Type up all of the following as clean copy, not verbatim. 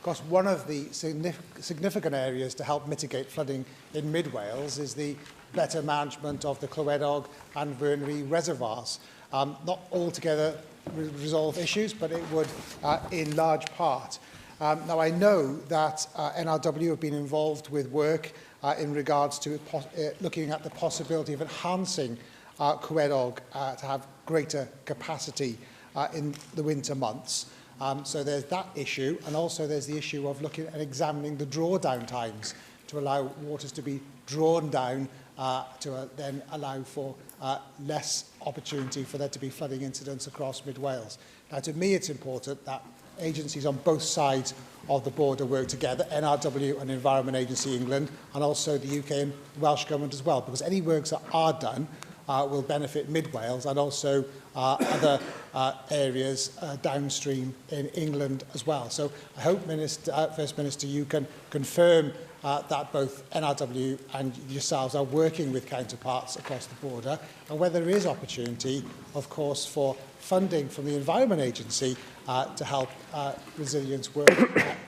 Of course, one of the significant areas to help mitigate flooding in Mid Wales is the better management of the Clwedog and Vyrnwy reservoirs. Not altogether resolve issues, but it would in large part. Now, I know that NRW have been involved with work in regards to looking at the possibility of enhancing Clwedog to have greater capacity in the winter months. So there's that issue, and also there's the issue of looking at examining the drawdown times to allow waters to be drawn down to then allow for less opportunity for there to be flooding incidents across Mid Wales. Now, to me, it's important that agencies on both sides of the border work together, NRW and Environment Agency England, and also the UK and Welsh Government as well, because any works that are done will benefit Mid Wales and also other areas downstream in England as well. So I hope, First Minister, you can confirm that both NRW and yourselves are working with counterparts across the border, and whether there is opportunity, of course, for funding from the Environment Agency to help resilience work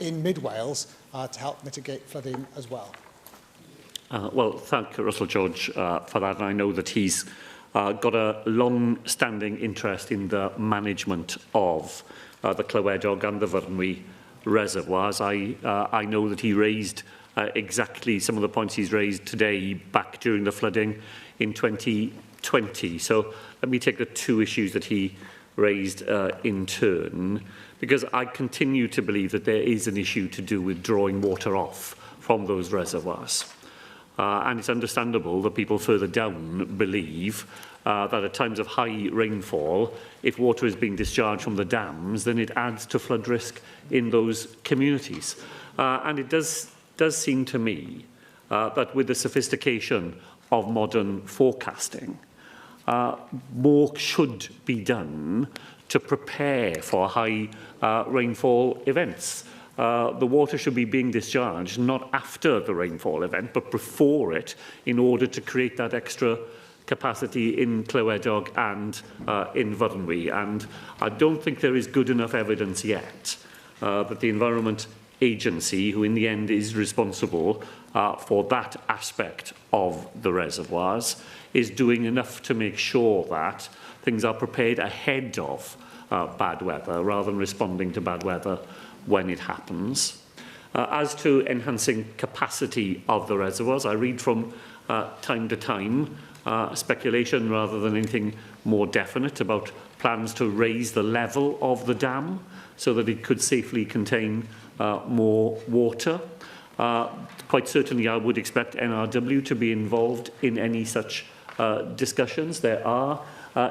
in Mid Wales to help mitigate flooding as well. Well, thank Russell George for that. And I know that he's got a long-standing interest in the management of the Clwedog and the Vyrnwy reservoirs. I know that he raised exactly some of the points he's raised today back during the flooding in 2020. So let me take the two issues that he raised in turn, because I continue to believe that there is an issue to do with drawing water off from those reservoirs. And it's understandable that people further down believe that at times of high rainfall, if water is being discharged from the dams, then it adds to flood risk in those communities. And it does seem to me that with the sophistication of modern forecasting, more should be done to prepare for high rainfall events. The water should be being discharged not after the rainfall event, but before it, in order to create that extra capacity in Clwedog and in Vyrnwy. And I don't think there is good enough evidence yet that the Environment Agency, who in the end is responsible for that aspect of the reservoirs, is doing enough to make sure that things are prepared ahead of bad weather, rather than responding to bad weather when it happens. As to enhancing capacity of the reservoirs, I read from time to time speculation rather than anything more definite about plans to raise the level of the dam so that it could safely contain more water. Quite certainly I would expect NRW to be involved in any such discussions. There are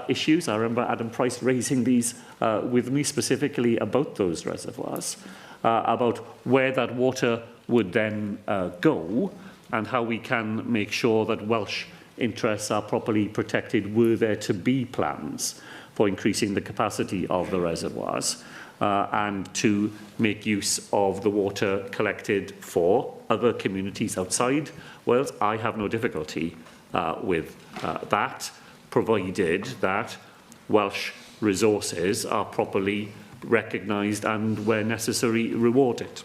issues. I remember Adam Price raising these with me specifically about those reservoirs, about where that water would then go and how we can make sure that Welsh interests are properly protected were there to be plans for increasing the capacity of the reservoirs and to make use of the water collected for other communities outside Wales. I have no difficulty with that, provided that Welsh resources are properly recognised and, where necessary, rewarded.